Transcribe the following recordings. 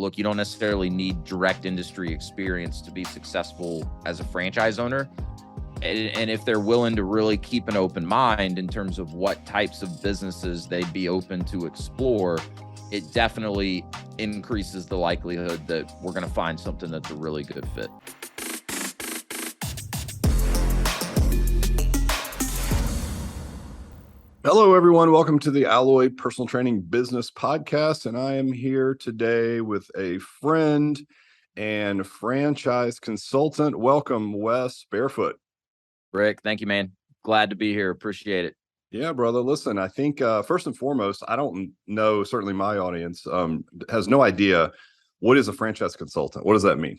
look, you don't necessarily need direct industry experience to be successful as a franchise owner. And if they're willing to really keep an open mind in terms of what types of businesses they'd be open to explore, it definitely increases the likelihood that we're going to find something that's a really good fit. Hello, everyone. Welcome to the Alloy Personal Training Business Podcast. And I am here today with a friend and franchise consultant. Welcome, Wes Barefoot. Rick, thank you, man. Glad to be here. Appreciate it. Yeah, brother. Listen, I think first and foremost, I don't know, certainly my audience has no idea what is a franchise consultant. What does that mean?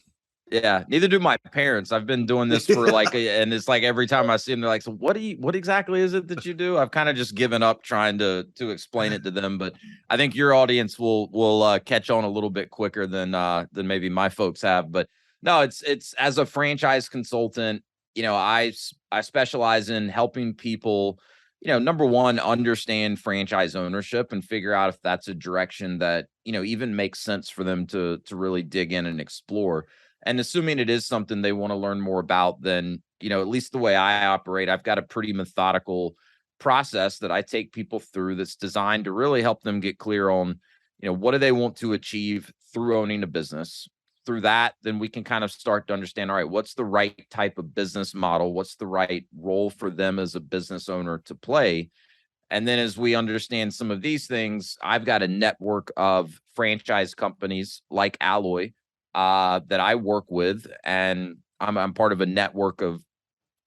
Yeah, neither do my parents. I've been doing this for and it's like every time I see them, they're like, so what exactly is it that you do? I've kind of just given up trying to explain it to them, but I think your audience will catch on a little bit quicker than maybe my folks have. But no, it's as a franchise consultant, I specialize in helping people, number one, understand franchise ownership and figure out if that's a direction that, even makes sense for them to really dig in and explore. And assuming it is something they want to learn more about, then, at least the way I operate, I've got a pretty methodical process that I take people through that's designed to really help them get clear on, what do they want to achieve through owning a business. Through that, then we can kind of start to understand, all right, what's the right type of business model? What's the right role for them as a business owner to play? And then as we understand some of these things, I've got a network of franchise companies like Alloy that I work with, and I'm part of a network of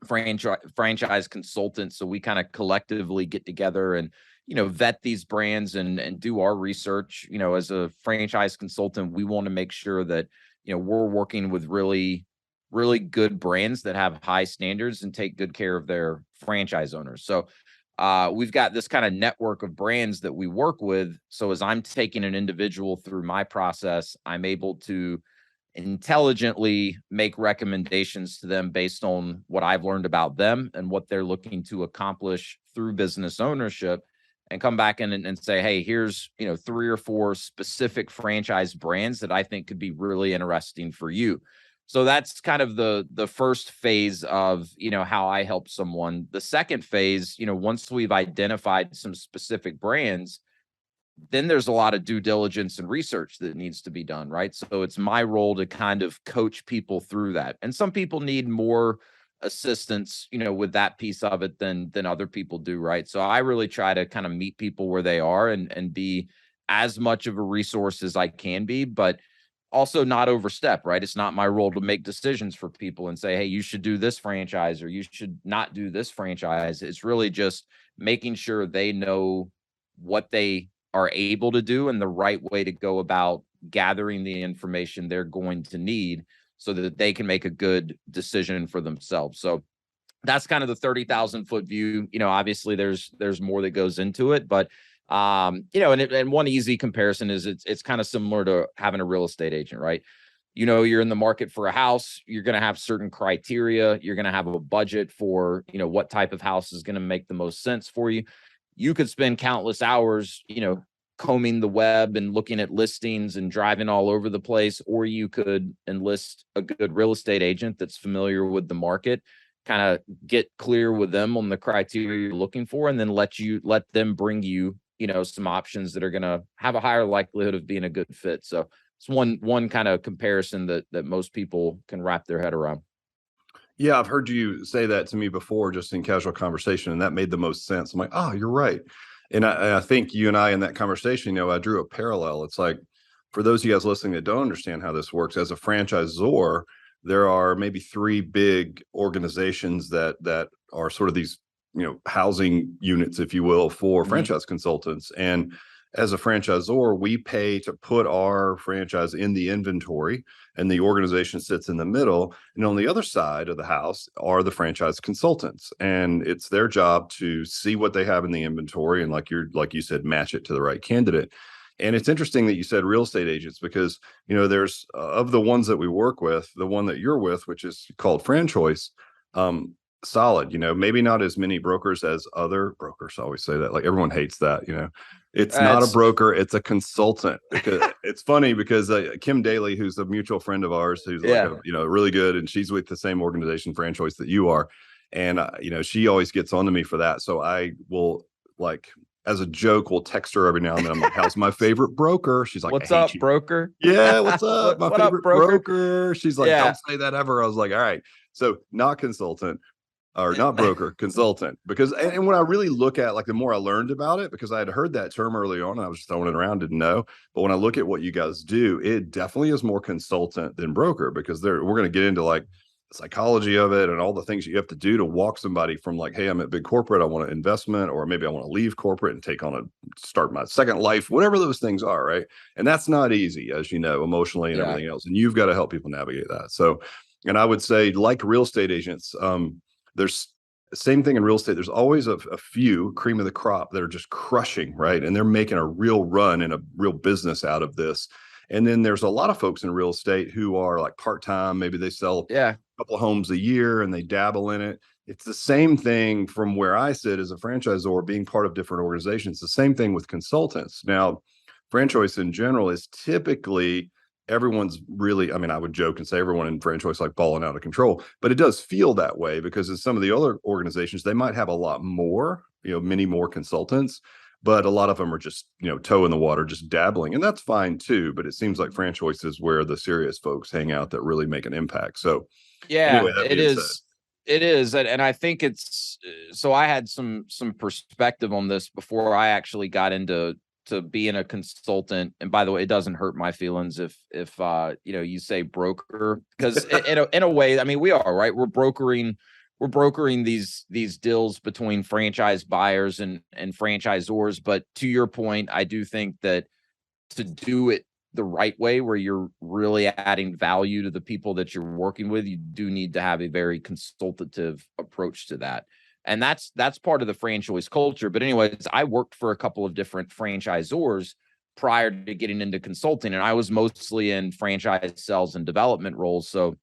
franchise consultants. So we kind of collectively get together and, vet these brands and do our research. As a franchise consultant, we want to make sure that, we're working with really, really good brands that have high standards and take good care of their franchise owners. So we've got this kind of network of brands that we work with. So as I'm taking an individual through my process, I'm able to intelligently make recommendations to them based on what I've learned about them and what they're looking to accomplish through business ownership, and come back in and say, hey, here's, 3 or 4 specific franchise brands that I think could be really interesting for you. So that's kind of the first phase of, how I help someone. The second phase, once we've identified some specific brands, then there's a lot of due diligence and research that needs to be done, right? So it's my role to kind of coach people through that. And some people need more assistance, with that piece of it than other people do, right? So I really try to kind of meet people where they are and be as much of a resource as I can be, but also not overstep, right? It's not my role to make decisions for people and say, hey, you should do this franchise or you should not do this franchise. It's really just making sure they know what they are able to do and the right way to go about gathering the information they're going to need so that they can make a good decision for themselves. So that's kind of the 30,000 foot view. Obviously there's more that goes into it, but and one easy comparison is it's kind of similar to having a real estate agent, right? You're in the market for a house, you're going to have certain criteria, you're going to have a budget for, what type of house is going to make the most sense for you. You could spend countless hours, combing the web and looking at listings and driving all over the place, or you could enlist a good real estate agent that's familiar with the market, kind of get clear with them on the criteria you're looking for, and then let them bring you, some options that are going to have a higher likelihood of being a good fit. So it's one kind of comparison that most people can wrap their head around. Yeah, I've heard you say that to me before, just in casual conversation, and that made the most sense. I'm like, oh, you're right. And I think you and I in that conversation, I drew a parallel. It's like, for those of you guys listening that don't understand how this works, as a franchisor, there are maybe 3 big organizations that are sort of these, housing units, if you will, for franchise consultants. And as a franchisor, we pay to put our franchise in the inventory, and the organization sits in the middle. And on the other side of the house are the franchise consultants, and it's their job to see what they have in the inventory and, like you said, match it to the right candidate. And it's interesting that you said real estate agents, because there's of the ones that we work with, the one that you're with, which is called FranChoice, solid. Maybe not as many brokers as other brokers. I always say that, like, everyone hates that. It's not a broker, it's a consultant. Because it's funny because Kim Daly, who's a mutual friend of ours, who's like really good, and she's with the same organization, FranChoice, that you are. And she always gets onto me for that. So I will, like, as a joke, will text her every now and then. I'm like, how's my favorite broker? She's like, what's up, broker? Yeah, what's up? My favorite up, broker? She's like, don't say that ever. I was like, all right. So not consultant. Or not broker, consultant. Because, and when I really look at, like, the more I learned about it, because I had heard that term early on, and I was just throwing it around, didn't know. But when I look at what you guys do, it definitely is more consultant than broker, because we're going to get into like the psychology of it and all the things you have to do to walk somebody from like, hey, I'm at big corporate, I want an investment, or maybe I want to leave corporate and start my second life, whatever those things are, right? And that's not easy, as you know, emotionally and everything else. And you've got to help people navigate that. So, and I would say, like real estate agents, there's the same thing in real estate. There's always a few cream of the crop that are just crushing, right? And they're making a real run and a real business out of this. And then there's a lot of folks in real estate who are like part-time. Maybe they sell a couple of homes a year and they dabble in it. It's the same thing from where I sit as a franchisor, being part of different organizations. The same thing with consultants. Now, FranChoice in general is typically everyone's really, I mean, I would joke and say everyone in FranChoice like balling out of control, but it does feel that way because in some of the other organizations, they might have a lot more, many more consultants, but a lot of them are just, toe in the water, just dabbling. And that's fine too. But it seems like FranChoice is where the serious folks hang out that really make an impact. So anyway, it is. It is. And I think it's, so I had some perspective on this before I actually got into being a consultant. And by the way, it doesn't hurt my feelings if you say broker, because in a way, I mean, we are, right? We're brokering these deals between franchise buyers and franchisors. But to your point, I do think that to do it the right way, where you're really adding value to the people that you're working with, you do need to have a very consultative approach to that. And that's part of the FranChoice culture. But anyways, I worked for a couple of different franchisors prior to getting into consulting, and I was mostly in franchise sales and development roles. So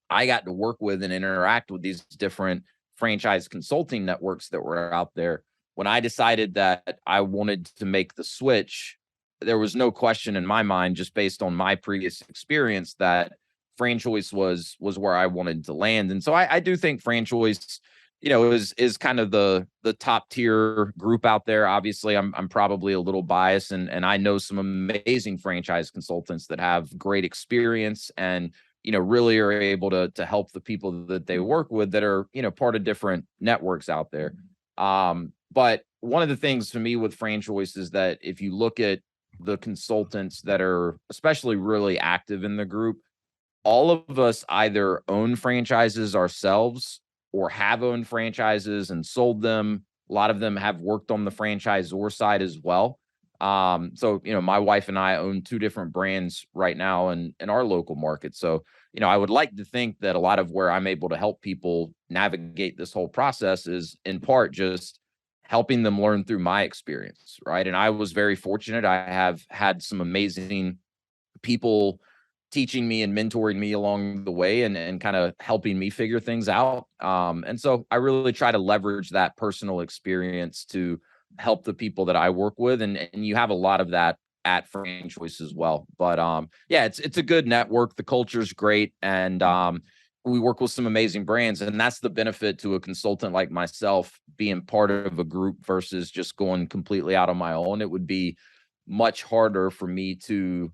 I got to work with and interact with these different franchise consulting networks that were out there. When I decided that I wanted to make the switch, there was no question in my mind, just based on my previous experience, that FranChoice was where I wanted to land. And so I do think FranChoice, is kind of the top tier group out there. Obviously, I'm probably a little biased, and I know some amazing franchise consultants that have great experience and really are able to help the people that they work with that are part of different networks out there. But one of the things for me with FranChoice is that if you look at the consultants that are especially really active in the group, all of us either own franchises ourselves or have owned franchises and sold them. A lot of them have worked on the franchisor side as well. So, my wife and I own 2 different brands right now in our local market. So, I would like to think that a lot of where I'm able to help people navigate this whole process is in part just helping them learn through my experience, right? And I was very fortunate. I have had some amazing people teaching me and mentoring me along the way and kind of helping me figure things out. And so I really try to leverage that personal experience to help the people that I work with. And you have a lot of that at FranChoice as well. But it's a good network. The culture's great. And we work with some amazing brands. And that's the benefit to a consultant like myself, being part of a group versus just going completely out on my own. It would be much harder for me to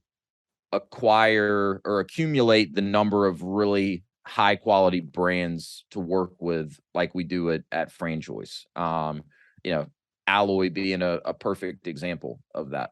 acquire or accumulate the number of really high quality brands to work with like we do at FranChoice. Alloy being a perfect example of that.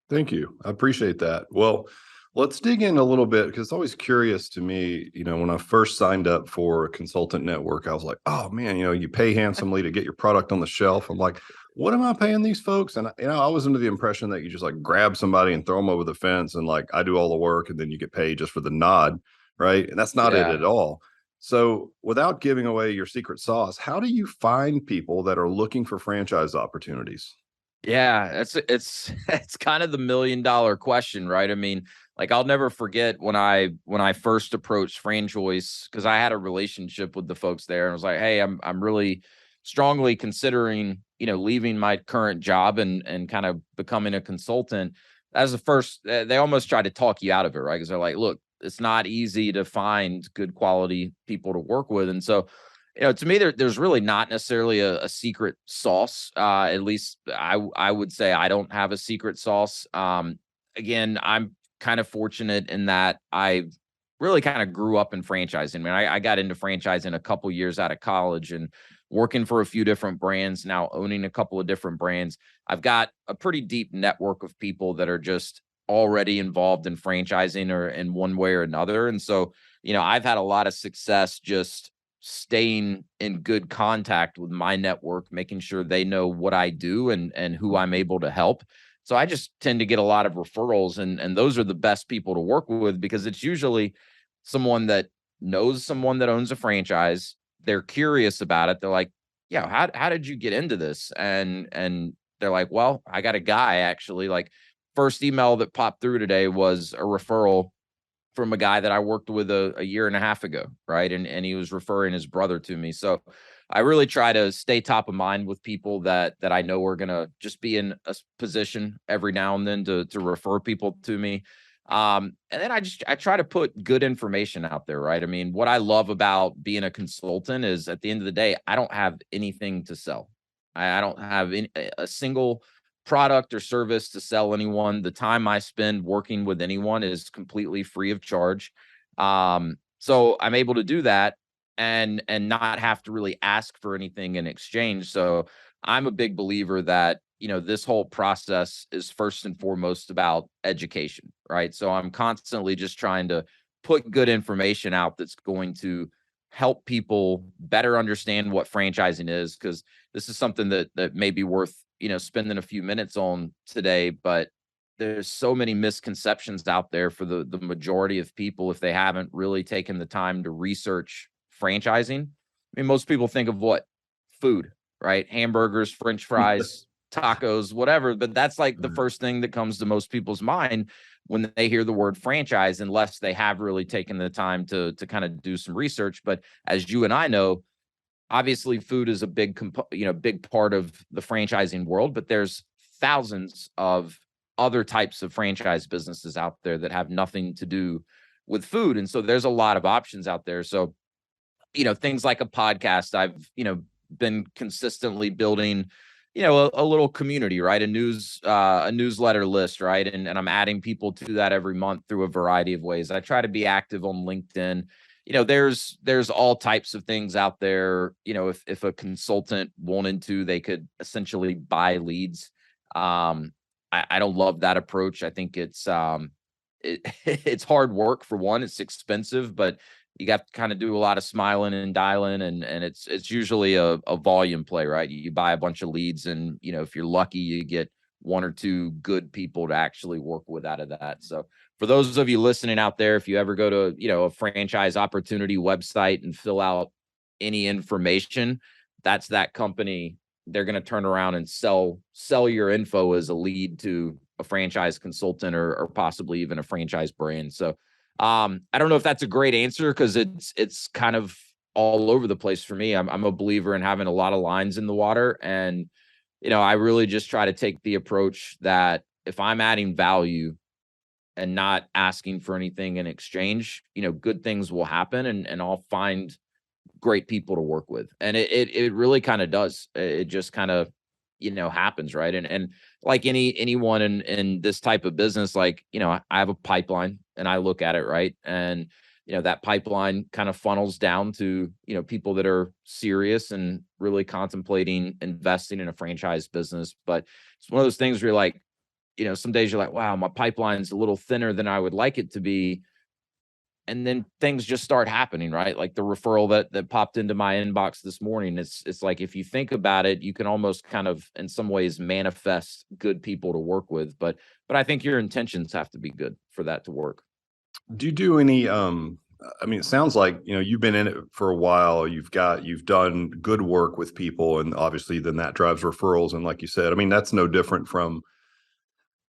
Thank you. I appreciate that. Well, let's dig in a little bit, because it's always curious to me, when I first signed up for a consultant network, I was like, oh man, you pay handsomely to get your product on the shelf. I'm like, what am I paying these folks? And I was under the impression that you just like grab somebody and throw them over the fence and like I do all the work and then you get paid just for the nod, right? And that's not it at all. So without giving away your secret sauce, how do you find people that are looking for franchise opportunities? Yeah, it's kind of the $1 million question, right? I mean, like I'll never forget when I first approached FranChoice, because I had a relationship with the folks there and I was like, hey, I'm really strongly considering, leaving my current job and kind of becoming a consultant, as the first, they almost try to talk you out of it, right? Because they're like, look, it's not easy to find good quality people to work with. And so, to me, there's really not necessarily a secret sauce. At least I would say I don't have a secret sauce. Again, I'm kind of fortunate in that I really kind of grew up in franchising. I mean, I got into franchising a couple years out of college and working for a few different brands, now owning a couple of different brands. I've got a pretty deep network of people that are just already involved in franchising or in one way or another. And so, I've had a lot of success just staying in good contact with my network, making sure they know what I do and who I'm able to help. So I just tend to get a lot of referrals, and those are the best people to work with because it's usually someone that knows someone that owns a franchise. They're curious about it. They're like, "Yeah, how did you get into this?" And they're like, "Well, I got a guy actually." Like, first email that popped through today was a referral from a guy that I worked with a year and a half ago, right? And he was referring his brother to me. So I really try to stay top of mind with people that I know are gonna just be in a position every now and then to refer people to me. And then I try to put good information out there, right? I mean, what I love about being a consultant is at the end of the day, I don't have anything to sell. I don't have a single product or service to sell anyone. The time I spend working with anyone is completely free of charge. So I'm able to do that and not have to really ask for anything in exchange. So I'm a big believer that, this whole process is first and foremost about education, right? So I'm constantly just trying to put good information out that's going to help people better understand what franchising is, because this is something that may be worth, spending a few minutes on today. But there's so many misconceptions out there for the majority of people if they haven't really taken the time to research franchising. I mean, most people think of what? Food, right? Hamburgers, French fries, tacos, whatever. But that's like the first thing that comes to most people's mind when they hear the word franchise, unless they have really taken the time to kind of do some research. But as you and I know, obviously food is a big part of the franchising world, but there's thousands of other types of franchise businesses out there that have nothing to do with food. And so there's a lot of options out there. So, things like a podcast, I've, been consistently building, a little community, right? A newsletter list, right? And I'm adding people to that every month through a variety of ways. I try to be active on LinkedIn. There's all types of things out there. If a consultant wanted to, they could essentially buy leads. I don't love that approach. I think it's hard work for one. It's expensive, but you got to kind of do a lot of smiling and dialing, and it's usually a volume play, right? You buy a bunch of leads, and if you're lucky, you get one or two good people to actually work with out of that. So for those of you listening out there, if you ever go to a franchise opportunity website and fill out any information, that's that company. They're going to turn around and sell your info as a lead to a franchise consultant or possibly even a franchise brand. So I don't know if that's a great answer, because it's kind of all over the place for me. I'm a believer in having a lot of lines in the water, and I really just try to take the approach that if I'm adding value and not asking for anything in exchange, good things will happen, and I'll find great people to work with. And it really kind of does. It just kind of, happens, right? And like anyone in this type of business, like, I have a pipeline and I look at it, right? And that pipeline kind of funnels down to, people that are serious and really contemplating investing in a franchise business. But it's one of those things where you're like, some days you're like, wow, my pipeline's a little thinner than I would like it to be. And then things just start happening, right? Like the referral that popped into my inbox this morning. It's like, if you think about it, you can almost kind of in some ways manifest good people to work with. But I think your intentions have to be good for that to work. Do you do any, I mean, it sounds like, you've been in it for a while. You've done good work with people, and obviously then that drives referrals. And like you said, I mean, that's no different from,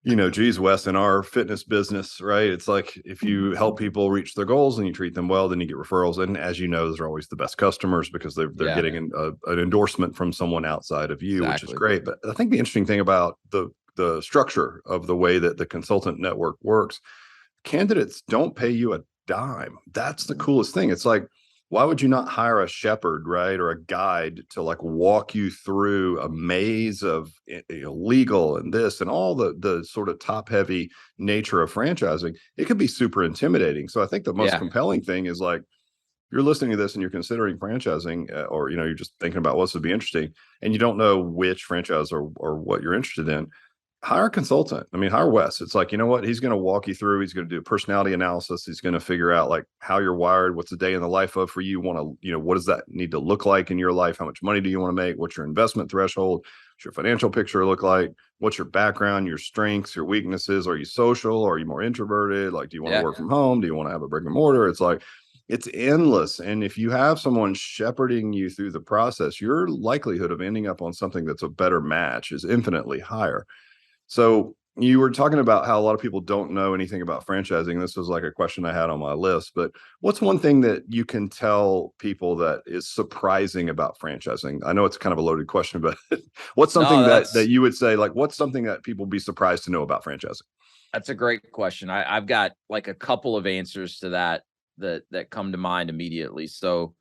geez, Wes, in our fitness business, right? It's like if you help people reach their goals and you treat them well, then you get referrals. And as you know, those are always the best customers because they're Yeah, getting an endorsement from someone outside of you, which is exactly. great. But I think the interesting thing about the structure of the way that the consultant network works, candidates don't pay you a dime. That's the coolest thing. It's like, why would you not hire a shepherd, right, or a guide to like walk you through a maze of legal and this and all the sort of top heavy nature of franchising? It could be super intimidating. So I think the most Yeah. compelling thing is like, you're listening to this and you're considering franchising, or you're just thinking about what would be interesting, and you don't know which franchise or what you're interested in. Hire a consultant. I mean, hire Wes. It's like, you know what? He's going to walk you through. He's going to do personality analysis. He's going to figure out like how you're wired. What's the day in the life of for you? Want to, what does that need to look like in your life? How much money do you want to make? What's your investment threshold? What's your financial picture look like? What's your background, your strengths, your weaknesses? Are you social? Are you more introverted? Like, do you want to Yeah. work from home? Do you want to have a brick and mortar? It's like, it's endless. And if you have someone shepherding you through the process, your likelihood of ending up on something that's a better match is infinitely higher. So you were talking about how a lot of people don't know anything about franchising. This was like a question I had on my list, but what's one thing that you can tell people that is surprising about franchising? I know it's kind of a loaded question, but what's something No, that you would say, like, what's something that people be surprised to know about franchising? that's a great question. I've got like a couple of answers to that come to mind immediately. So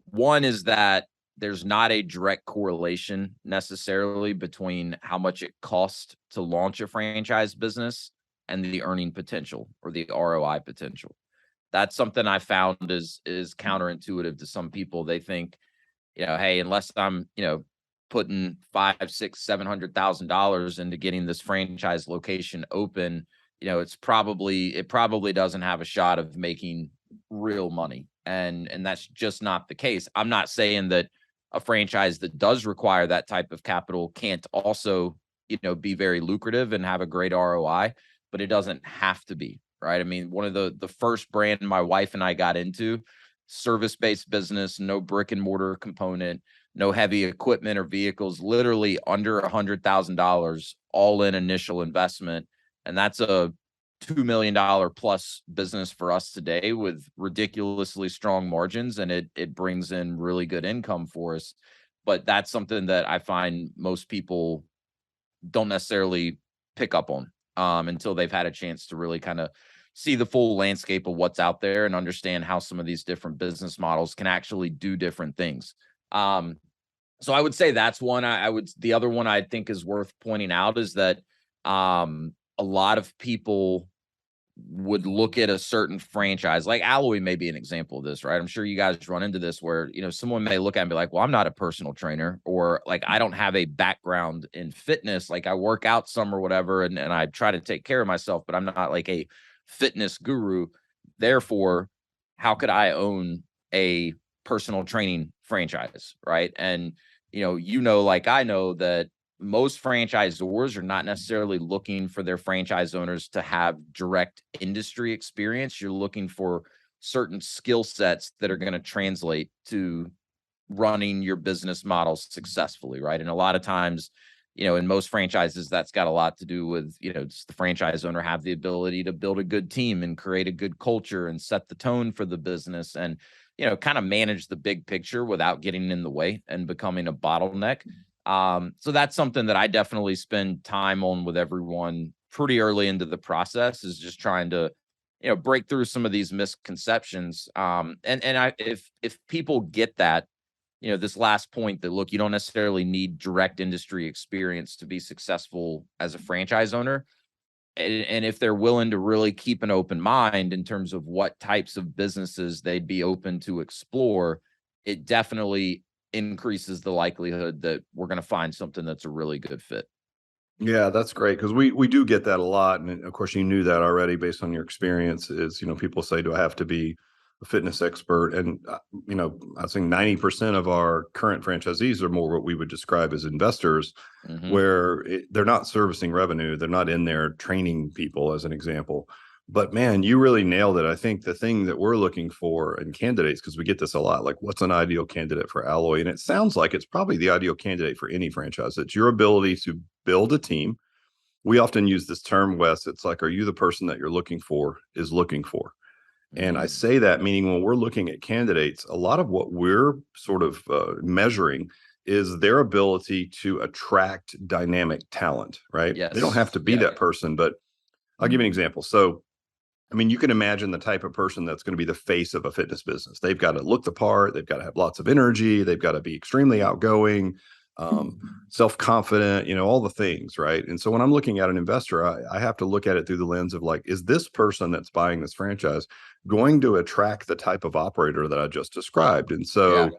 one is that there's not a direct correlation necessarily between how much it costs to launch a franchise business and the earning potential or the ROI potential. That's something I found is counterintuitive to some people. They think, hey, unless I'm, putting five, six, $700,000 into getting this franchise location open, it probably doesn't have a shot of making real money. And that's just not the case. I'm not saying that a franchise that does require that type of capital can't also, be very lucrative and have a great ROI, but it doesn't have to be, right? I mean, one of the first brand my wife and I got into, service-based business, no brick and mortar component, no heavy equipment or vehicles, literally under $100,000 all in initial investment. And that's a $2 million plus business for us today with ridiculously strong margins. And it brings in really good income for us. But that's something that I find most people don't necessarily pick up on until they've had a chance to really kind of see the full landscape of what's out there and understand how some of these different business models can actually do different things. So I would say that's one. The other one I think is worth pointing out is that a lot of people would look at a certain franchise, like Alloy may be an example of this, right? I'm sure you guys run into this where, someone may look at and be like, well, I'm not a personal trainer, or like, I don't have a background in fitness. Like I work out some or whatever, and I try to take care of myself, but I'm not like a fitness guru. Therefore, how could I own a personal training franchise? Right. And, like I know that most franchisors are not necessarily looking for their franchise owners to have direct industry experience. You're looking for certain skill sets that are going to translate to running your business model successfully, right? And a lot of times, in most franchises, that's got a lot to do with, does the franchise owner have the ability to build a good team and create a good culture and set the tone for the business and, kind of manage the big picture without getting in the way and becoming a bottleneck. So that's something that I definitely spend time on with everyone pretty early into the process, is just trying to, break through some of these misconceptions. If people get that, this last point that, look, you don't necessarily need direct industry experience to be successful as a franchise owner. And if they're willing to really keep an open mind in terms of what types of businesses they'd be open to explore, it definitely increases the likelihood that we're going to find something that's a really good fit. Yeah, that's great because we do get that a lot, and of course you knew that already based on your experience. Is people say, "Do I have to be a fitness expert?" And I think 90% of our current franchisees are more what we would describe as investors, Mm-hmm. where they're not servicing revenue, they're not in there training people, as an example. But man, you really nailed it. I think the thing that we're looking for in candidates, because we get this a lot, like what's an ideal candidate for Alloy? And it sounds like it's probably the ideal candidate for any franchise. It's your ability to build a team, we often use this term, Wes. It's like, are you the person that you're looking for is looking for? And I say that meaning when we're looking at candidates, a lot of what we're sort of measuring is their ability to attract dynamic talent, right? Yes. They don't have to be that person, but I'll give you an example. So, I mean, you can imagine the type of person that's going to be the face of a fitness business. They've got to look the part. They've got to have lots of energy. They've got to be extremely outgoing, self-confident, all the things, right? And so when I'm looking at an investor, I have to look at it through the lens of like, is this person that's buying this franchise going to attract the type of operator that I just described? And so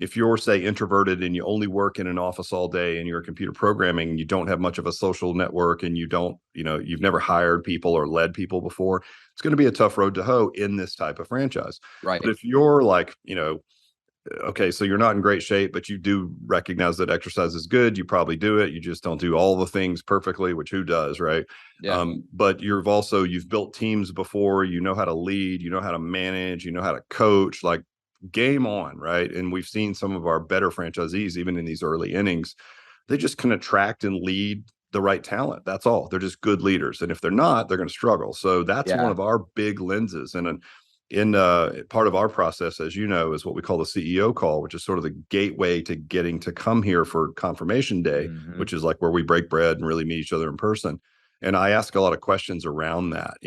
if you're, say, introverted and you only work in an office all day and you're computer programming and you don't have much of a social network and you don't, you've never hired people or led people before, it's going to be a tough road to hoe in this type of franchise. Right. But if you're like, okay, so you're not in great shape, but you do recognize that exercise is good, you probably do it. You just don't do all the things perfectly, which who does, right? Yeah. But you've built teams before, you know how to lead, you know how to manage, you know how to coach, like game on, right? And we've seen some of our better franchisees, even in these early innings, they just can attract and lead the right talent. That's all. They're just good leaders. And if they're not, they're going to struggle. So that's one of our big lenses. And in part of our process, as you know, is what we call the CEO call, which is sort of the gateway to getting to come here for confirmation day, which is like where we break bread and really meet each other in person. And I ask a lot of questions around that,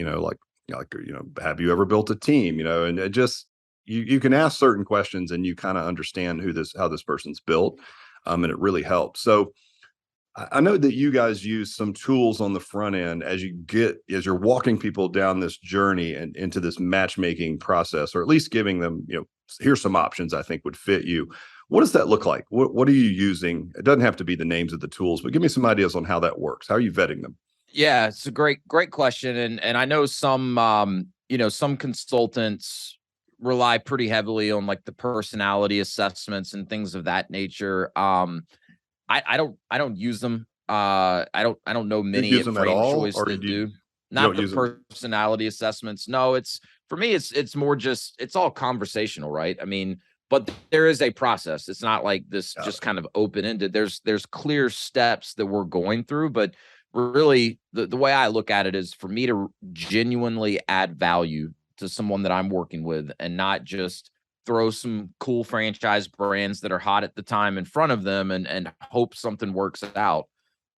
have you ever built a team, and it just, you can ask certain questions and you kind of understand how this person's built. And it really helps. So I know that you guys use some tools on the front end as you're walking people down this journey and into this matchmaking process, or at least giving them, here's some options I think would fit you. What does that look like? What are you using? It doesn't have to be the names of the tools, but give me some ideas on how that works. How are you vetting them? Yeah, it's a great question. And I know some, some consultants rely pretty heavily on like the personality assessments and things of that nature. I don't use them. I don't know many at FranChoice that do. Not the personality assessments. No, it's for me, it's more just, it's all conversational, right? I mean, but there is a process. It's not like this just kind of open-ended. There's clear steps that we're going through, but really the way I look at it is for me to genuinely add value to someone that I'm working with and not just throw some cool franchise brands that are hot at the time in front of them and hope something works out.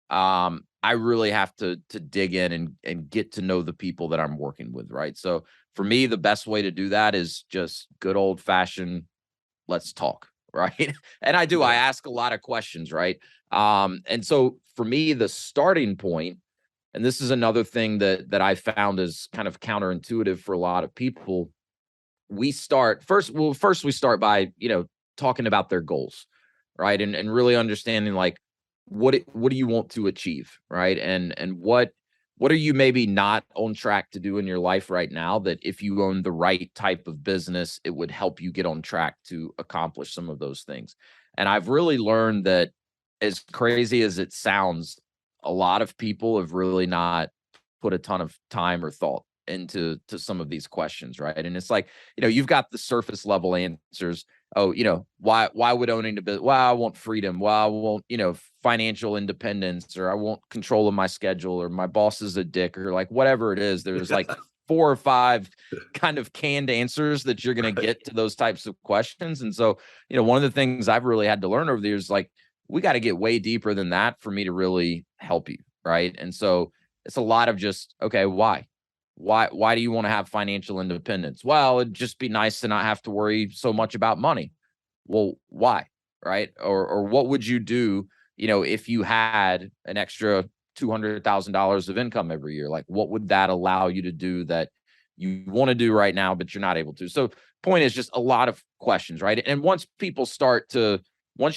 I really have to dig in and get to know the people that I'm working with, right? So for me, the best way to do that is just good old fashioned, let's talk, right? And I ask a lot of questions, right? And so for me, the starting point, and this is another thing that I found is kind of counterintuitive for a lot of people. We start first we start by, talking about their goals, right? And really understanding like what do you want to achieve, right? And what are you maybe not on track to do in your life right now that if you own the right type of business, it would help you get on track to accomplish some of those things. And I've really learned that, as crazy as it sounds, a lot of people have really not put a ton of time or thought into some of these questions, right? And it's like, you've got the surface level answers. Oh, why would owning the business? Well, I want freedom. Well, I want, financial independence, or I want control of my schedule, or my boss is a dick, or like whatever it is. There's like 4 or 5 kind of canned answers that you're going to get to those types of questions. And so, one of the things I've really had to learn over the years, like, we got to get way deeper than that for me to really help you, right? And so it's a lot of just, okay, why do you want to have financial independence? Well, it'd just be nice to not have to worry so much about money. Well, why? Right? Or what would you do, if you had an extra $200,000 of income every year? Like, what would that allow you to do that you want to do right now, but you're not able to? So point is just a lot of questions, right? And once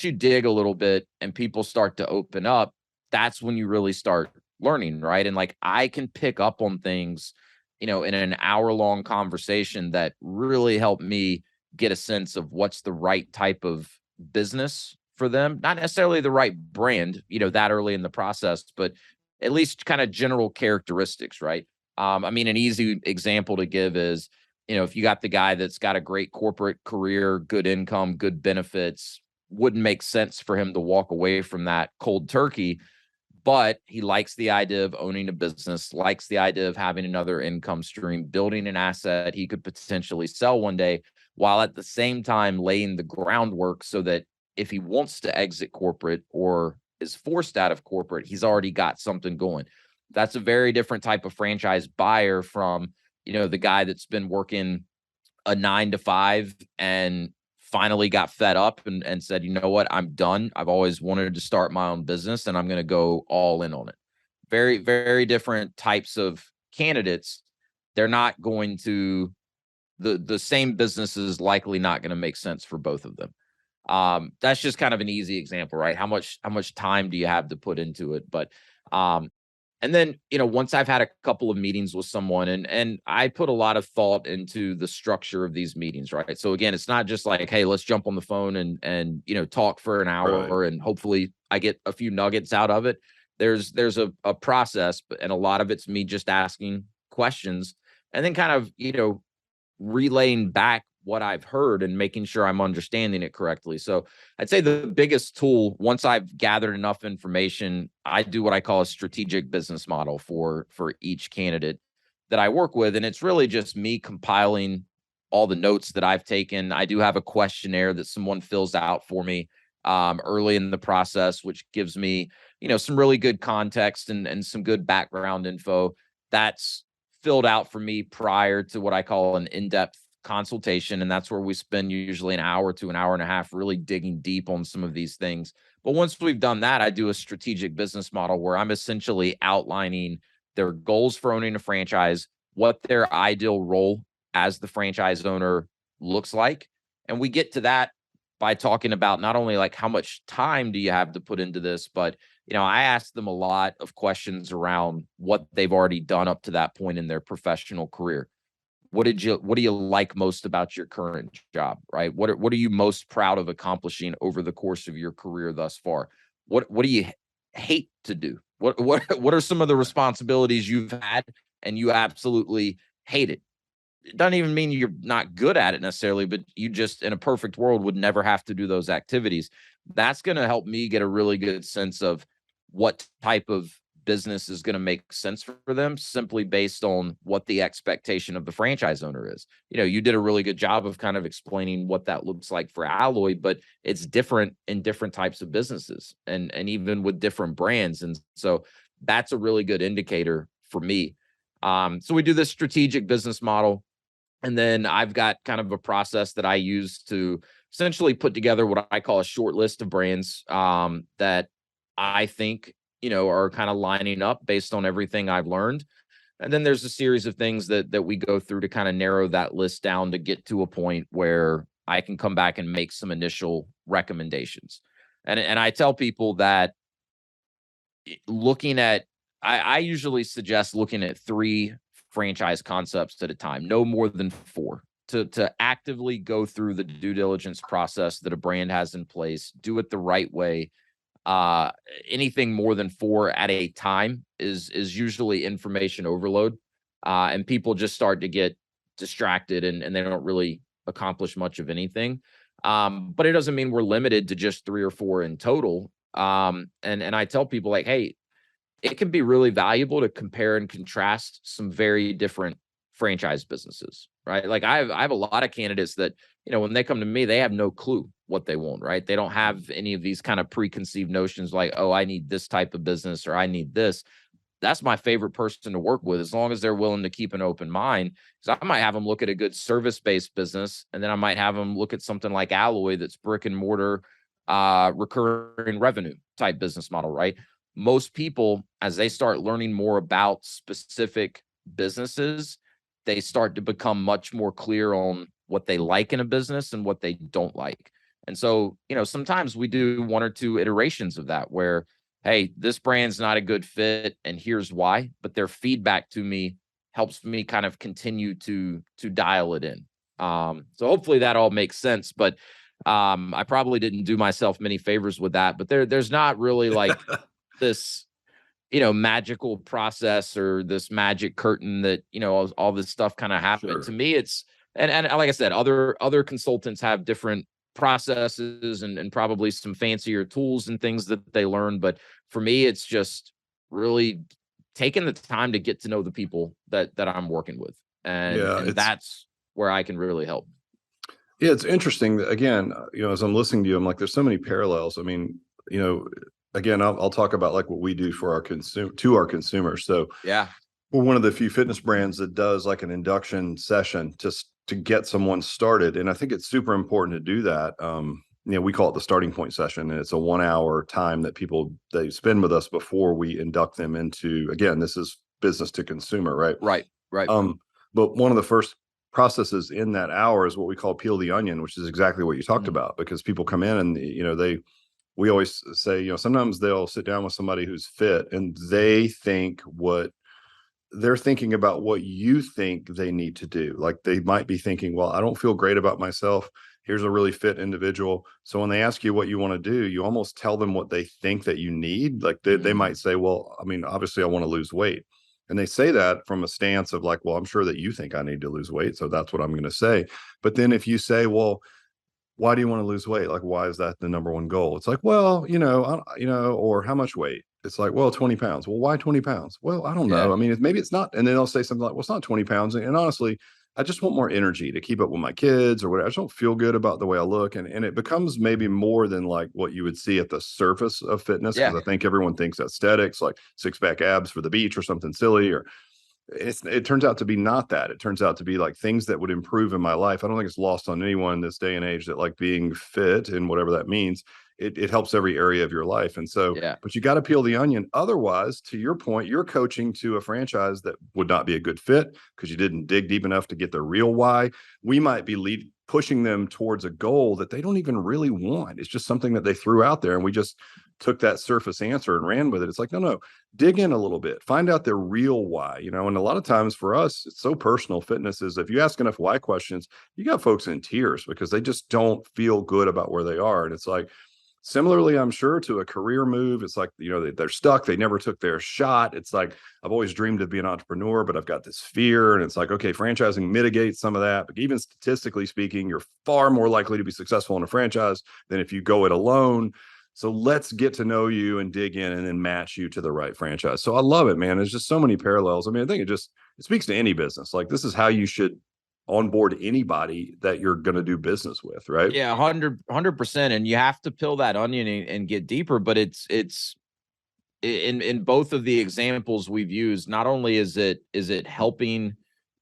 you dig a little bit and people start to open up, that's when you really start learning, right? And like, I can pick up on things, in an hour-long conversation that really help me get a sense of what's the right type of business for them. Not necessarily the right brand, that early in the process, but at least kind of general characteristics, right? I mean, an easy example to give is, if you got the guy that's got a great corporate career, good income, good benefits, wouldn't make sense for him to walk away from that cold turkey. but he likes the idea of owning a business, likes the idea of having another income stream, building an asset he could potentially sell one day, while at the same time laying the groundwork so that if he wants to exit corporate or is forced out of corporate, he's already got something going. That's a very different type of franchise buyer from, the guy that's been working a 9 to 5 and finally got fed up and said, you know what, I'm done. I've always wanted to start my own business and I'm going to go all in on it. Very, very different types of candidates. They're not going to, the same business is likely not going to make sense for both of them. That's just kind of an easy example, right? How much time do you have to put into it? But and then, once I've had a couple of meetings with someone and I put a lot of thought into the structure of these meetings, right? So again, it's not just like, hey, let's jump on the phone and talk for an hour and hopefully I get a few nuggets out of it. There's a process, and a lot of it's me just asking questions and then kind of, relaying back what I've heard and making sure I'm understanding it correctly. So I'd say the biggest tool, once I've gathered enough information, I do what I call a strategic business model for each candidate that I work with. And it's really just me compiling all the notes that I've taken. I do have a questionnaire that someone fills out for me early in the process, which gives me, some really good context and some good background info. That's filled out for me prior to what I call an in-depth consultation. And that's where we spend usually an hour to an hour and a half really digging deep on some of these things. But once we've done that, I do a strategic business model where I'm essentially outlining their goals for owning a franchise, what their ideal role as the franchise owner looks like. And we get to that by talking about not only like how much time do you have to put into this, but I ask them a lot of questions around what they've already done up to that point in their professional career. What do you like most about your current job, right? What are you most proud of accomplishing over the course of your career thus far? What do you hate to do? What are some of the responsibilities you've had and you absolutely hate it? It doesn't even mean you're not good at it necessarily, but you just in a perfect world would never have to do those activities. That's going to help me get a really good sense of what type of business is going to make sense for them simply based on what the expectation of the franchise owner is. You did a really good job of kind of explaining what that looks like for Alloy, but it's different in different types of businesses and even with different brands. And so that's a really good indicator for me. So we do this strategic business model. And then I've got kind of a process that I use to essentially put together what I call a short list of brands that I think, are kind of lining up based on everything I've learned. And then there's a series of things that we go through to kind of narrow that list down to get to a point where I can come back and make some initial recommendations. And I tell people that I usually suggest looking at 3 franchise concepts at a time, no more than 4, to actively go through the due diligence process that a brand has in place, do it the right way. Anything more than 4 at a time is usually information overload. And people just start to get distracted and they don't really accomplish much of anything. But it doesn't mean we're limited to just 3 or 4 in total. And I tell people like, hey, it can be really valuable to compare and contrast some very different franchise businesses, right? Like I have a lot of candidates that, when they come to me, they have no clue what they want, right? They don't have any of these kind of preconceived notions like, oh, I need this type of business or I need this. That's my favorite person to work with, as long as they're willing to keep an open mind. Because I might have them look at a good service-based business, and then I might have them look at something like Alloy that's brick and mortar, recurring revenue type business model, right? Most people, as they start learning more about specific businesses, they start to become much more clear on what they like in a business and what they don't like. And so, sometimes we do 1 or 2 iterations of that where, hey, this brand's not a good fit and here's why, but their feedback to me helps me kind of continue to dial it in. So hopefully that all makes sense, but I probably didn't do myself many favors with that, but there's not really like this, magical process or this magic curtain that, all this stuff kind of happened. Sure. To me, it's, and like I said, other consultants have different processes and probably some fancier tools and things that they learn. But for me, it's just really taking the time to get to know the people that I'm working with. Yeah, And that's where I can really help. yeah, it's interesting that, again, as I'm listening to you, I'm like, there's so many parallels. I mean, again, I'll talk about like what we do for our our consumers. So Yeah. we're one of the few fitness brands that does like an induction session just to get someone started. And I think it's super important to do that. We call it the starting point session, and it's a 1 hour time that they spend with us before we induct them into, again, this is business to consumer, right? Right. Right. But one of the first processes in that hour is what we call peel the onion, which is exactly what you talked about, because people come in and, we always say, sometimes they'll sit down with somebody who's fit and they're thinking about what you think they need to do. Like they might be thinking, well, I don't feel great about myself. Here's a really fit individual. So when they ask you what you want to do, you almost tell them what they think that you need. Like they might say, well, I mean, obviously I want to lose weight. And they say that from a stance of like, well, I'm sure that you think I need to lose weight, so that's what I'm going to say. But then if you say, well, why do you want to lose weight? Like, why is that the number one goal? It's like, well, or how much weight? It's like, well, 20 pounds. Well, why 20 pounds? Well, I don't know. Yeah. I mean, maybe it's not. And then they'll say something like, well, it's not 20 pounds. And honestly, I just want more energy to keep up with my kids or whatever. I just don't feel good about the way I look. And it becomes maybe more than like what you would see at the surface of fitness. Yeah. Cause I think everyone thinks aesthetics, like 6-pack abs for the beach or something silly, or it turns out to be not that. It turns out to be like things that would improve in my life. I don't think it's lost on anyone in this day and age that like being fit and whatever that means, it helps every area of your life. And so, Yeah. but you got to peel the onion. Otherwise, to your point, you're coaching to a franchise that would not be a good fit because you didn't dig deep enough to get the real why. We might be pushing them towards a goal that they don't even really want. It's just something that they threw out there, and we just took that surface answer and ran with it. It's like, no, dig in a little bit, find out their real why, and a lot of times for us, it's so personal. Fitness is, if you ask enough why questions, you got folks in tears because they just don't feel good about where they are. And it's like, similarly, I'm sure to a career move, it's like, they're stuck. They never took their shot. It's like, I've always dreamed of being an entrepreneur, but I've got this fear. And it's like, okay, franchising mitigates some of that. But even statistically speaking, you're far more likely to be successful in a franchise than if you go it alone. So let's get to know you and dig in and then match you to the right franchise. So I love it, man. There's just so many parallels. I mean, I think it speaks to any business. Like, this is how you should onboard anybody that you're going to do business with, right? Yeah, 100%. And you have to peel that onion and get deeper, but it's in both of the examples we've used, not only is it helping,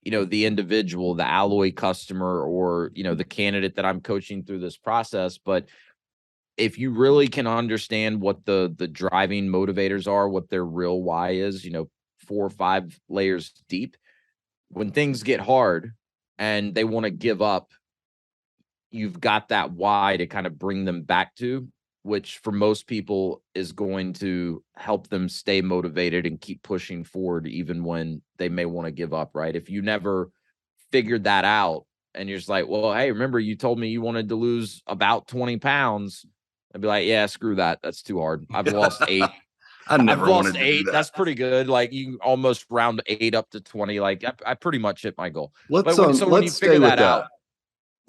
the individual, the alloy customer, or, the candidate that I'm coaching through this process, but if you really can understand what the driving motivators are, what their real why is, 4 or 5 layers deep, when things get hard and they want to give up, you've got that why to kind of bring them back to, which for most people is going to help them stay motivated and keep pushing forward even when they may want to give up, right? If you never figured that out and you're just like, well, hey, remember you told me you wanted to lose about 20 pounds. I'd be like, yeah, screw that. That's too hard. I've lost 8. I never I've lost wanted to do 8. that. That's pretty good. Like, you almost round 8 up to 20. Like, I pretty much hit my goal. Let's But when you stay figure with that that. out,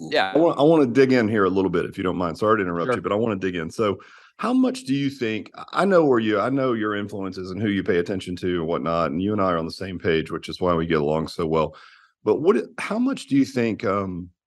yeah, I want to dig in here a little bit, if you don't mind. Sorry to interrupt sure. you, but I want to dig in. So, how much do you think? I know your influences and who you pay attention to and whatnot, and you and I are on the same page, which is why we get along so well. But how much do you think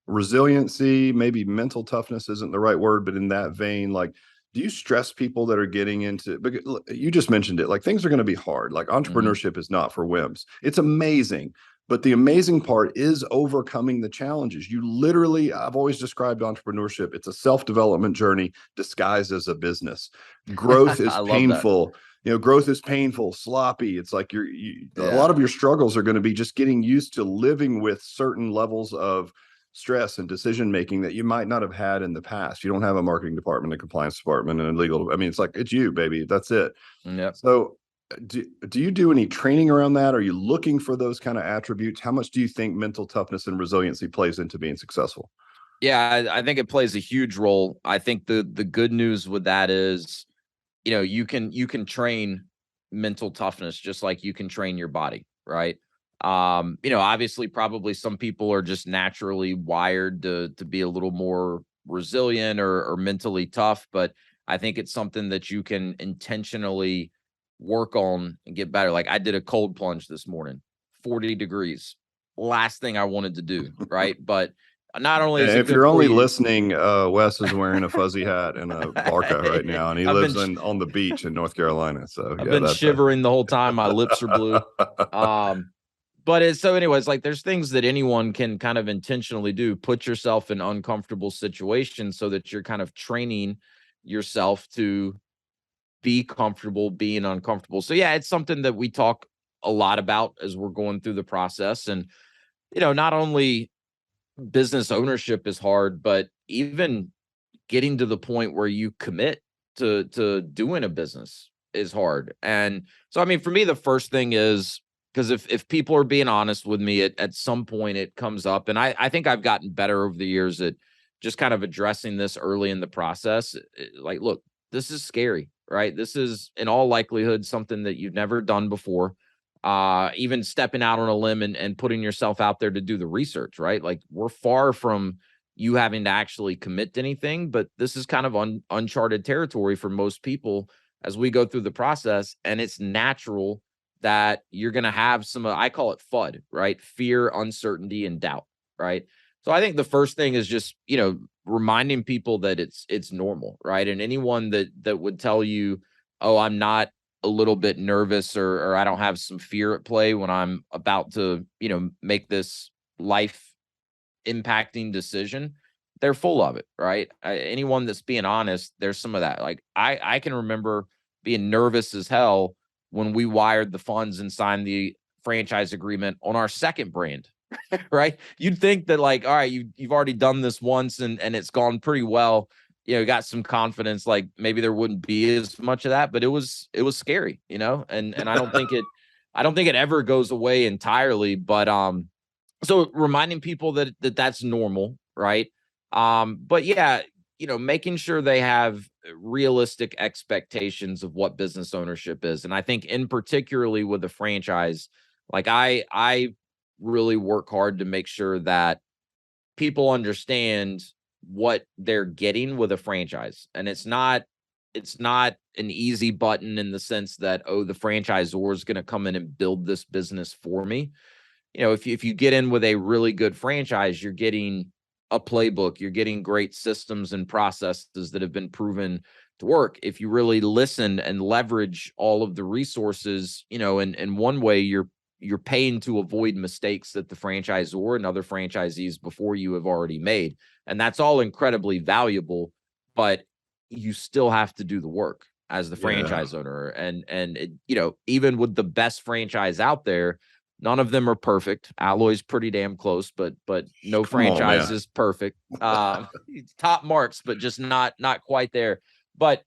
resiliency, maybe mental toughness isn't the right word, but in that vein, like, do you stress people that are getting into, because you just mentioned it, like things are going to be hard. Like entrepreneurship is not for wimps. It's amazing. But the amazing part is overcoming the challenges. I've always described entrepreneurship, it's a self-development journey disguised as a business. Growth is I love that. painful. Growth is painful, sloppy. It's like a lot of your struggles are going to be just getting used to living with certain levels of stress and decision making that you might not have had in the past. You don't have a marketing department, a compliance department, and a legal. I mean, it's like, it's you, baby. That's it. Yep. So do you do any training around that? Are you looking for those kind of attributes? How much do you think mental toughness and resiliency plays into being successful? Yeah, I think it plays a huge role. I think the good news with that is, you can train mental toughness just like you can train your body, right? Obviously probably some people are just naturally wired to be a little more resilient or mentally tough, but I think it's something that you can intentionally work on and get better. Like I did a cold plunge this morning, 40 degrees. Last thing I wanted to do, right? But not only is it If good you're for only you, listening, Wes is wearing a fuzzy hat and a parka right now, and he I've been lives on the beach in North Carolina. So I've yeah, been that's shivering the whole time. My lips are blue. Um, but it's so anyways, like there's things that anyone can kind of intentionally do. Put yourself in uncomfortable situations so that you're kind of training yourself to be comfortable being uncomfortable. So yeah, it's something that we talk a lot about as we're going through the process. And not only business ownership is hard, but even getting to the point where you commit to doing a business is hard. And so I mean, for me, the first thing is, because if people are being honest with me, at some point it comes up. And I think I've gotten better over the years at just kind of addressing this early in the process. Like, look, this is scary, right? This is in all likelihood something that you've never done before. Even stepping out on a limb and putting yourself out there to do the research, right? Like we're far from you having to actually commit to anything, but this is kind of uncharted territory for most people as we go through the process. And it's natural that you're going to have some, I call it FUD, right? Fear, uncertainty, and doubt, right? So I think the first thing is just, reminding people that it's normal, right? And anyone that would tell you, oh, I'm not a little bit nervous or I don't have some fear at play when I'm about to, make this life impacting decision, they're full of it, right? Anyone that's being honest, there's some of that. Like I can remember being nervous as hell when we wired the funds and signed the franchise agreement on our second brand, right? You'd think that like, all right, you've already done this once and it's gone pretty well. Got some confidence, like maybe there wouldn't be as much of that, but it was scary, and I don't think it ever goes away entirely, but so reminding people that's normal, right? But yeah, making sure they have realistic expectations of what business ownership is. And I think in particularly with a franchise, like I really work hard to make sure that people understand what they're getting with a franchise. And it's not an easy button in the sense that, oh, the franchisor is going to come in and build this business for me. If you get in with a really good franchise, you're getting a playbook, you're getting great systems and processes that have been proven to work. If you really listen and leverage all of the resources, in one way, you're paying to avoid mistakes that the franchisor and other franchisees before you have already made. And that's all incredibly valuable, but you still have to do the work as the yeah, franchise owner. And even with the best franchise out there, none of them are perfect. Alloy's pretty damn close, but no come on, franchise man. is perfect. Top marks, but just not quite there. But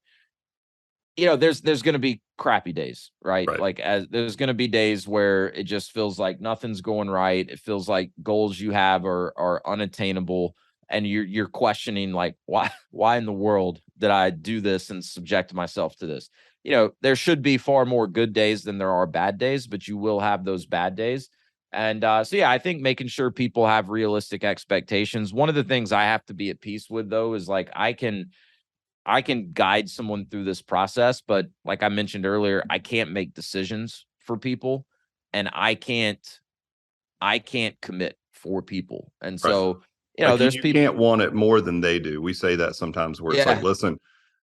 there's going to be crappy days, right? Right. Like as there's going to be days where it just feels like nothing's going right. It feels like goals you have are unattainable, and you're questioning like why in the world did I do this and subject myself to this? There should be far more good days than there are bad days, but you will have those bad days. And so yeah, I think making sure people have realistic expectations. One of the things I have to be at peace with though is like I can guide someone through this process, but like I mentioned earlier, I can't make decisions for people, and I can't commit for people. And Right. so, Like there's you people. can't want it more than they do. We say that sometimes where it's like, Yeah. listen,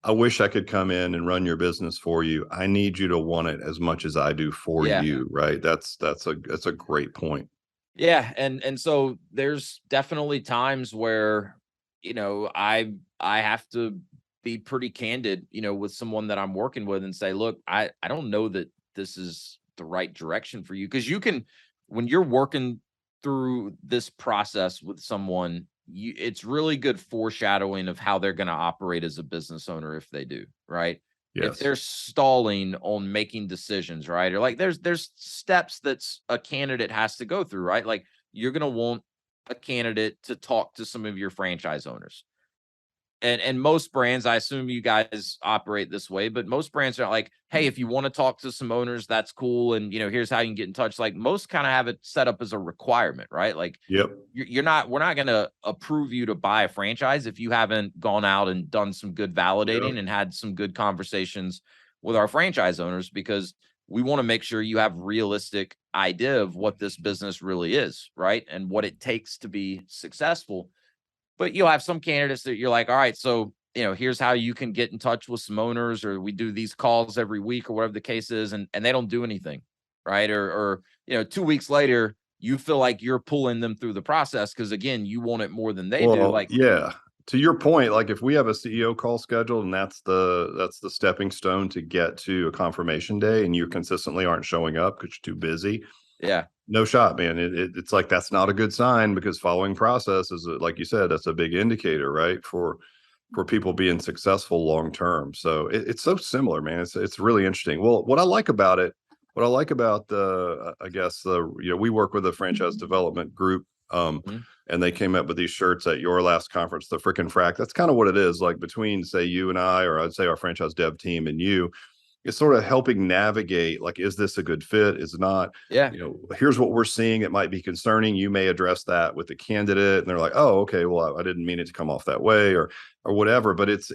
I wish I could come in and run your business for you. I need you to want it as much as I do for Yeah. you, right? That's a great point. Yeah. And so there's definitely times where, I have to be pretty candid, with someone that I'm working with and say, look, I don't know that this is the right direction for you. Cause you can, when you're working through this process with someone, it's really good foreshadowing of how they're going to operate as a business owner if they do, right? If Yes. they're stalling on making decisions, right? Or like there's steps that's a candidate has to go through, right? Like you're going to want a candidate to talk to some of your franchise owners. And most brands, I assume you guys operate this way, but most brands are like, hey, if you want to talk to some owners, that's cool. And here's how you can get in touch. Like most kind of have it set up as a requirement, right? Like Yep. we're not going to approve you to buy a franchise if you haven't gone out and done some good Yep. validating and had some good conversations with our franchise owners, because we want to make sure you have realistic idea of what this business really is, right? And what it takes to be successful. But you'll have some candidates that you're like, all right, so here's how you can get in touch with some owners, or we do these calls every week or whatever the case is, and they don't do anything, right? Or 2 weeks later, you feel like you're pulling them through the process because, again, you want it more than they do. Well, Like, yeah. To your point, like if we have a CEO call scheduled and that's the stepping stone to get to a confirmation day, and you consistently aren't showing up because you're too busy, yeah, no shot, man. It's like that's not a good sign, because following process is, like you said, that's a big indicator, right? For people being successful long term. So it's so similar, man. It's really interesting. Well, what I like about the I guess we work with a franchise development group, mhm, and they came up with these shirts at your last conference, the frickin' frack. That's kind of what it is. Like between, say, you and I, or I'd say our franchise dev team and you, it's sort of helping navigate, like, is this a good fit? Is it not? yeah, Here's what we're seeing. It might be concerning. You may address that with the candidate, and they're like, oh, okay, well, I didn't mean it to come off that way, or whatever. But it's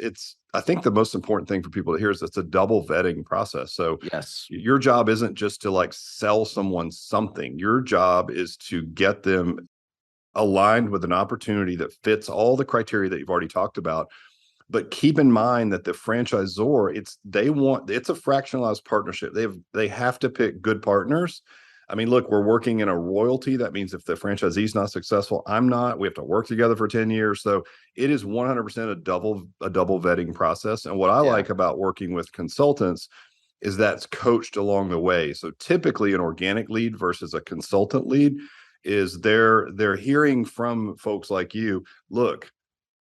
I think the most important thing for people to hear is it's a double vetting process. So yes, your job isn't just to like sell someone something. Your job is to get them aligned with an opportunity that fits all the criteria that you've already talked about. But keep in mind that the franchisor, it's a fractionalized partnership. They have to pick good partners. I mean, look, we're working in a royalty. That means if the franchisee's not successful, I'm not. We have to work together for 10 years. So it is 100% a double vetting process. And what I yeah, like about working with consultants is that's coached along the way. So typically an organic lead versus a consultant lead is they're hearing from folks like you, look,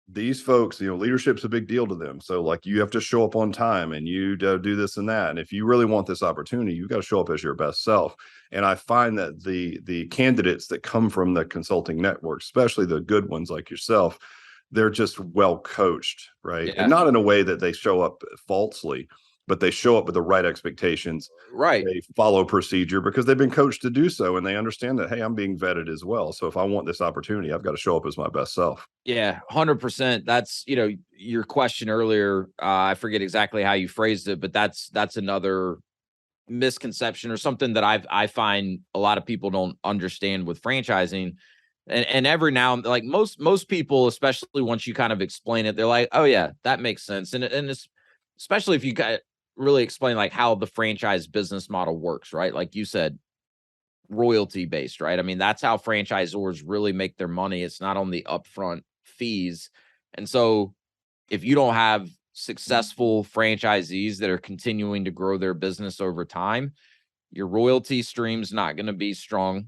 these folks, leadership's a big deal to them. So like you have to show up on time, and you do this and that. And if you really want this opportunity, you've got to show up as your best self. And I find that the candidates that come from the consulting network, especially the good ones like yourself, they're just well coached, right? And yeah, not in a way that they show up falsely, but they show up with the right expectations. right. They follow procedure because they've been coached to do so, and they understand that, hey, I'm being vetted as well. So if I want this opportunity, I've got to show up as my best self. Yeah, 100%. That's, your question earlier. I forget exactly how you phrased it, but that's another misconception, or something that I find a lot of people don't understand with franchising. And every now and, like, most people, especially once you kind of explain it, they're like, oh yeah, that makes sense. And it's, especially if you got really explain like how the franchise business model works, right? Like you said, royalty based, right? I mean, that's how franchisors really make their money. It's not on the upfront fees. And so if you don't have successful franchisees that are continuing to grow their business over time, your royalty stream's not going to be strong,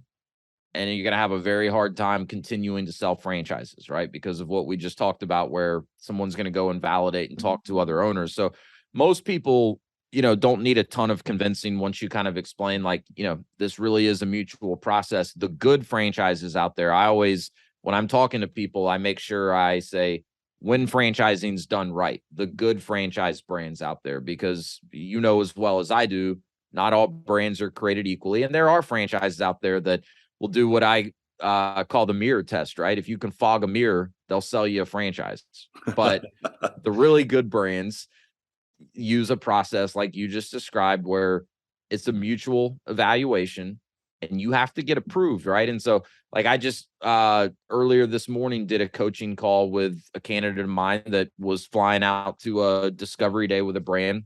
and you're going to have a very hard time continuing to sell franchises, right? Because of what we just talked about, where someone's going to go and validate and talk to other owners. So most people, don't need a ton of convincing once you kind of explain, like, this really is a mutual process. The good franchises out there, I always, when I'm talking to people, I make sure I say, when franchising's done right, the good franchise brands out there, because as well as I do, not all brands are created equally. And there are franchises out there that will do what I call the mirror test, right? If you can fog a mirror, they'll sell you a franchise. But the really good brands use a process like you just described, where it's a mutual evaluation and you have to get approved, right? And so, like, I just earlier this morning did a coaching call with a candidate of mine that was flying out to a discovery day with a brand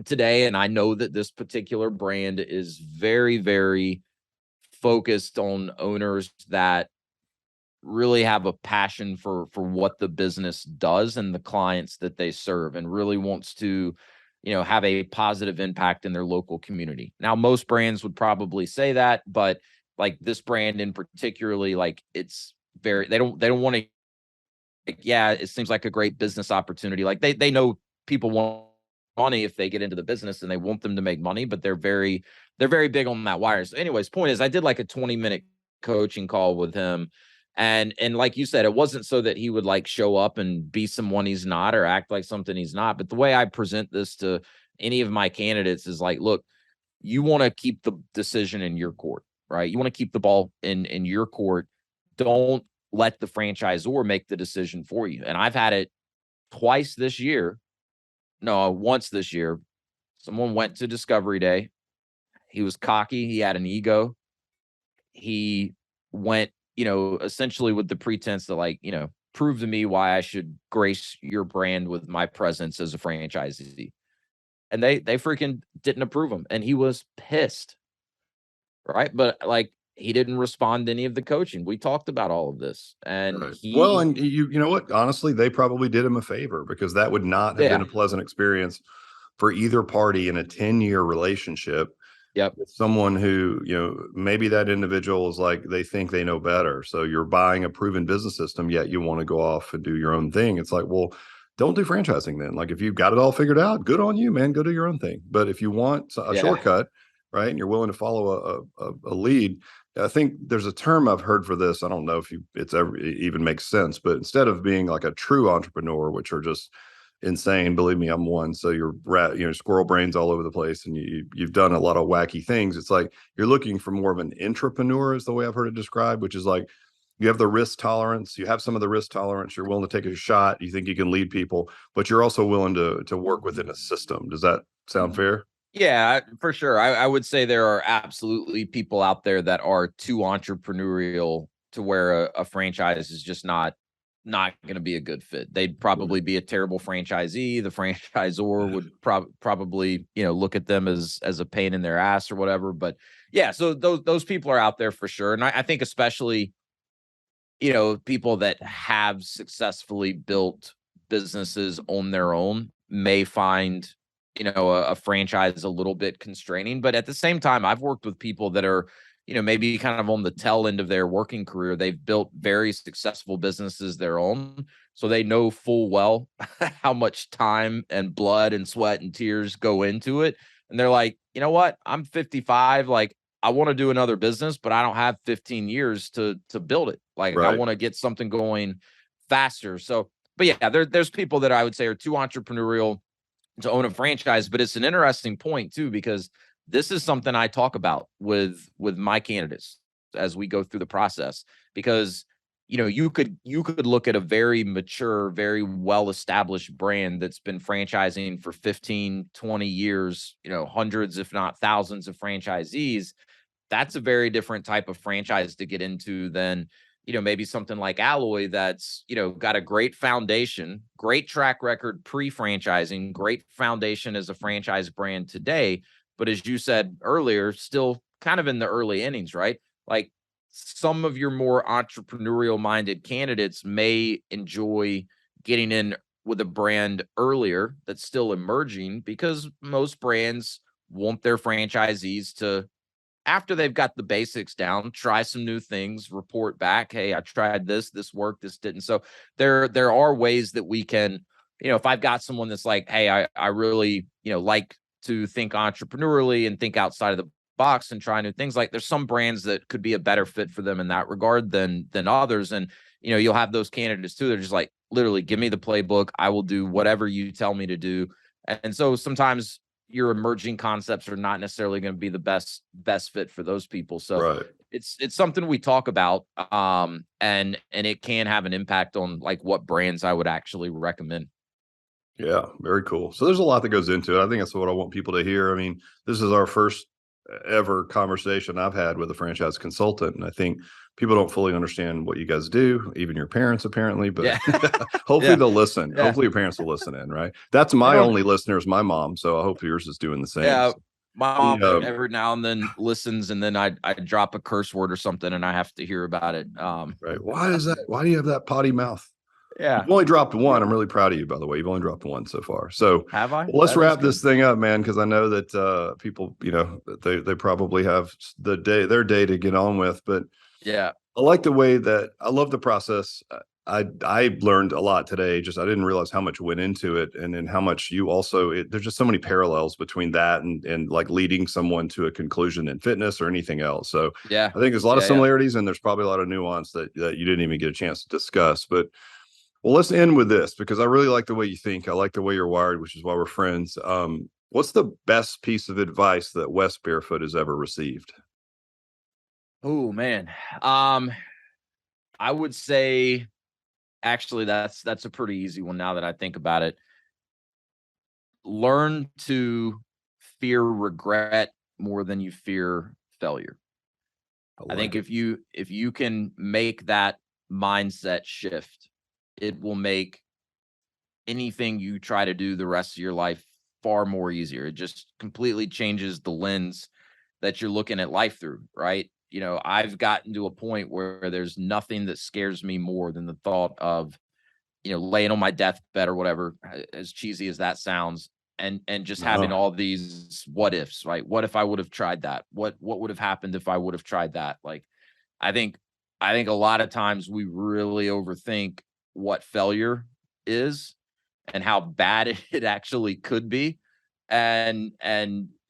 today. And I know that this particular brand is very, very focused on owners that really have a passion for what the business does and the clients that they serve, and really wants to have a positive impact in their local community. Now, most brands would probably say that, but like this brand in particularly, like, it's very, they don't want to, like, yeah, it seems like a great business opportunity. Like, they know people want money if they get into the business, and they want them to make money, but they're very big on that wire. So anyways, point is, I did like a 20-minute coaching call with him. And like you said, it wasn't so that he would like show up and be someone he's not, or act like something he's not. But the way I present this to any of my candidates is like, look, you want to keep the decision in your court, right? You want to keep the ball in your court. Don't let the franchisor make the decision for you. And I've had it twice this year. No, once this year, Someone went to Discovery Day. He was cocky. He had an ego. He went, essentially with the pretense that, like, prove to me why I should grace your brand with my presence as a franchisee. And they freaking didn't approve him. And he was pissed. Right. But like, he didn't respond to any of the coaching. We talked about all of this. And Right. Well, he, and you know what? Honestly, they probably did him a favor, because that would not have been yeah. a pleasant experience for either party in a 10-year relationship Yep. with someone who, maybe that individual is like, they think they know better. So you're buying a proven business system, yet you want to go off and do your own thing. It's like, well, don't do franchising then. Like, if you've got it all figured out, good on you, man. Go do your own thing. But if you want a Yeah. shortcut, right, and you're willing to follow a lead, I think there's a term I've heard for this. I don't know if it's ever it even makes sense, but instead of being like a true entrepreneur, which are just insane, believe me, I'm one. So you're squirrel brains all over the place, and you've done a lot of wacky things. It's like you're looking for more of an entrepreneur, is the way I've heard it described, which is like you have the risk tolerance, you have some of the risk tolerance, you're willing to take a shot, you think you can lead people, but you're also willing to work within a system. Does that sound fair? Yeah, for sure. I would say there are absolutely people out there that are too entrepreneurial to where a franchise is just not going to be a good fit. They'd probably be a terrible franchisee. The franchisor would probably, look at them as a pain in their ass or whatever. But yeah, so those people are out there for sure. And I think especially, people that have successfully built businesses on their own may find, a franchise a little bit constraining. But at the same time, I've worked with people that are, maybe kind of on the tail end of their working career. They've built very successful businesses their own. So they know full well how much time and blood and sweat and tears go into it. And they're like, you know what? I'm 55. Like, I want to do another business, but I don't have 15 years to build it. Like, I Right. want to get something going faster. So, but yeah, there's people that I would say are too entrepreneurial to own a franchise. But it's an interesting point too, because this is something I talk about with my candidates as we go through the process. Because you could look at a very mature, very well established brand that's been franchising for 15, 20 years, hundreds if not thousands of franchisees. That's a very different type of franchise to get into than, maybe something like Alloy that's, got a great foundation, great track record pre-franchising, great foundation as a franchise brand today. But as you said earlier, still kind of in the early innings, right? Like, some of your more entrepreneurial minded candidates may enjoy getting in with a brand earlier that's still emerging, because most brands want their franchisees to, after they've got the basics down, try some new things, report back, hey, I tried this worked, this didn't. So there are ways that we can, if I've got someone that's like, hey, I really, like to think entrepreneurially and think outside of the box and try new things, like there's some brands that could be a better fit for them in that regard than others. And you'll have those candidates too. They're just like, literally, give me the playbook. I will do whatever you tell me to do. And so sometimes your emerging concepts are not necessarily going to be the best fit for those people. So Right. it's something we talk about, and it can have an impact on like what brands I would actually recommend. Yeah, very cool. So there's a lot that goes into it. I think that's what I want people to hear. I mean, this is our first ever conversation I've had with a franchise consultant, and I think people don't fully understand what you guys do, even your parents apparently, but Yeah. hopefully Yeah. they'll listen. Yeah. Hopefully your parents will listen in, right? That's I my don't, only listener is my mom, so I hope yours is doing the same. yeah. So, My the, mom every now and then listens, and then I drop a curse word or something and I have to hear about it. right. Why is that? Why do you have that potty mouth? Yeah. You've only dropped one. I'm really proud of you, by the way. You've only dropped one so far. So Have I? well, let's That is wrap good. this thing up, man, because I know that people, they probably have their day to get on with. But Yeah. I like the way that I love the process. I learned a lot today. Just I didn't realize how much went into it, and then how much you also. There's just so many parallels between that and like leading someone to a conclusion in fitness or anything else. So Yeah. I think there's a lot of Yeah. Yeah. similarities, and there's probably a lot of nuance that you didn't even get a chance to discuss. But well, let's end with this, because I really like the way you think. I like the way you're wired, which is why we're friends. What's the best piece of advice that Wes Barefoot has ever received? Oh man. Um, I would say, actually, that's a pretty easy one now that I think about it. Learn to fear regret more than you fear failure. I think if you can make that mindset shift, it will make anything you try to do the rest of your life far more easier. It just completely changes the lens that you're looking at life through, right? I've gotten to a point where there's nothing that scares me more than the thought of, laying on my deathbed or whatever, as cheesy as that sounds, and just having all these what ifs, right? What if I would have tried that? What would have happened if I would have tried that? Like, I think a lot of times we really overthink what failure is and how bad it actually could be. And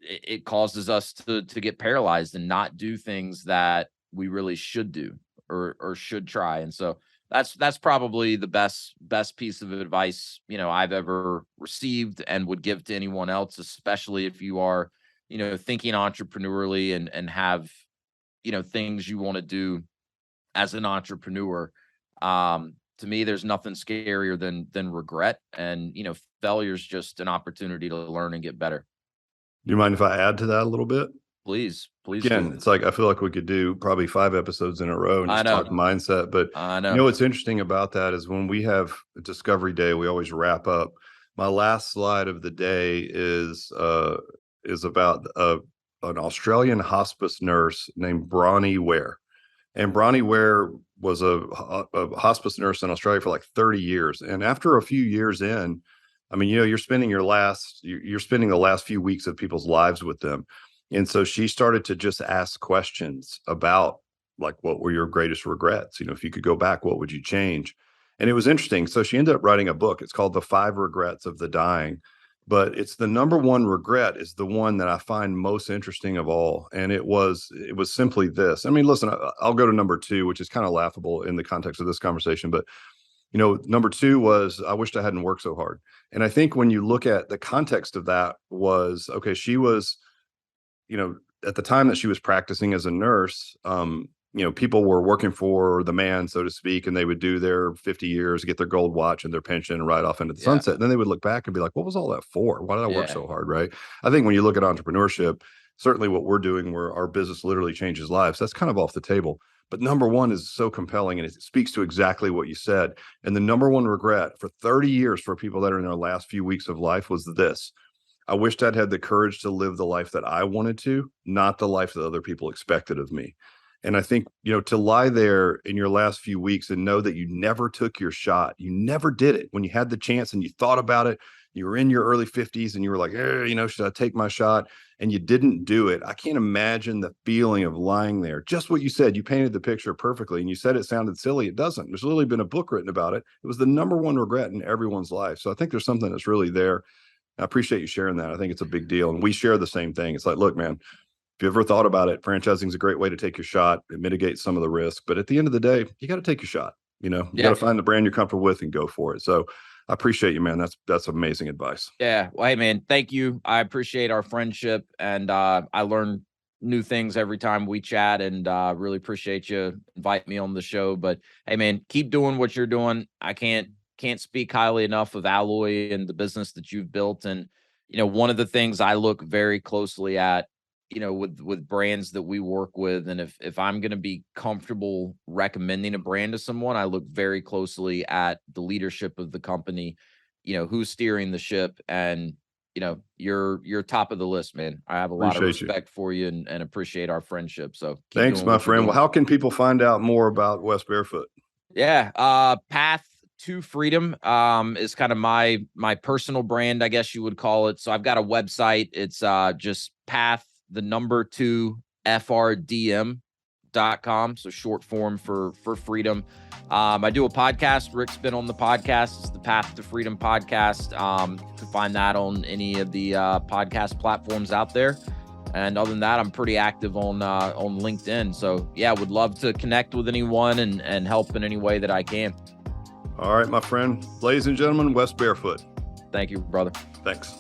it causes us to get paralyzed and not do things that we really should do or should try. And so that's probably the best piece of advice, I've ever received and would give to anyone else, especially if you are, thinking entrepreneurially and have, things you want to do as an entrepreneur. To me, there's nothing scarier than regret, and failure is just an opportunity to learn and get better. Do you mind if I add to that a little bit? Please Again, do. it's like I feel like we could do probably 5 episodes in a row and I just know. talk mindset. But I know. what's interesting about that is when we have a Discovery Day, we always wrap up. My last slide of the day is about an Australian hospice nurse named Bronnie Ware. And Bronnie Ware was a hospice nurse in Australia for like 30 years. And after a few years in, I mean, you're spending the last few weeks of people's lives with them. And so she started to just ask questions about, like, what were your greatest regrets? If you could go back, what would you change? And it was interesting. So she ended up writing a book. It's called The 5 Regrets of the Dying. But it's the number one regret is the one that I find most interesting of all. And it was simply this. I mean, listen, I'll go to number 2, which is kind of laughable in the context of this conversation. But, number 2 was, I wished I hadn't worked so hard. And I think when you look at the context of that was, okay, she was, at the time that she was practicing as a nurse, people were working for the man, so to speak, and they would do their 50 years, get their gold watch and their pension and ride off into the sunset. And then they would look back and be like, what was all that for? Why did I work so hard? Right. I think when you look at entrepreneurship, certainly what we're doing, where our business literally changes lives, that's kind of off the table. But number 1 is so compelling, and it speaks to exactly what you said. And the number 1 regret for 30 years for people that are in their last few weeks of life was this: I wished I'd had the courage to live the life that I wanted to, not the life that other people expected of me. And I think, to lie there in your last few weeks and know that you never took your shot, you never did it when you had the chance and you thought about it, you were in your early 50s and you were like, should I take my shot? And you didn't do it. I can't imagine the feeling of lying there. Just what you said, you painted the picture perfectly, and you said it sounded silly. It doesn't. There's literally been a book written about it. It was the number 1 regret in everyone's life. So I think there's something that's really there. I appreciate you sharing that. I think it's a big deal. And we share the same thing. It's like, look, man, if you ever thought about it, franchising is a great way to take your shot. It mitigates some of the risk. But at the end of the day, you got to take your shot. You got to find the brand you're comfortable with and go for it. So I appreciate you, man. That's amazing advice. Yeah. Well, hey, man, thank you. I appreciate our friendship. And I learn new things every time we chat, and really appreciate you inviting me on the show. But hey, man, keep doing what you're doing. I can't speak highly enough of Alloy and the business that you've built. And, one of the things I look very closely at, with brands that we work with, and if I'm going to be comfortable recommending a brand to someone, I look very closely at the leadership of the company, who's steering the ship. And, you're top of the list, man. I have a lot of respect for you and appreciate our friendship. So thanks, my friend. Well, how can people find out more about Wes Barefoot? Yeah. Path to Freedom is kind of my personal brand, I guess you would call it. So I've got a website. It's just path2frdm.com. So short form for freedom. I do a podcast. Rick's been on the podcast. It's the Path to Freedom podcast. You can find that on any of the podcast platforms out there. And other than that, I'm pretty active on LinkedIn. So yeah, would love to connect with anyone and help in any way that I can. All right, my friend. Ladies and gentlemen, Wes Barefoot. Thank you, brother. Thanks.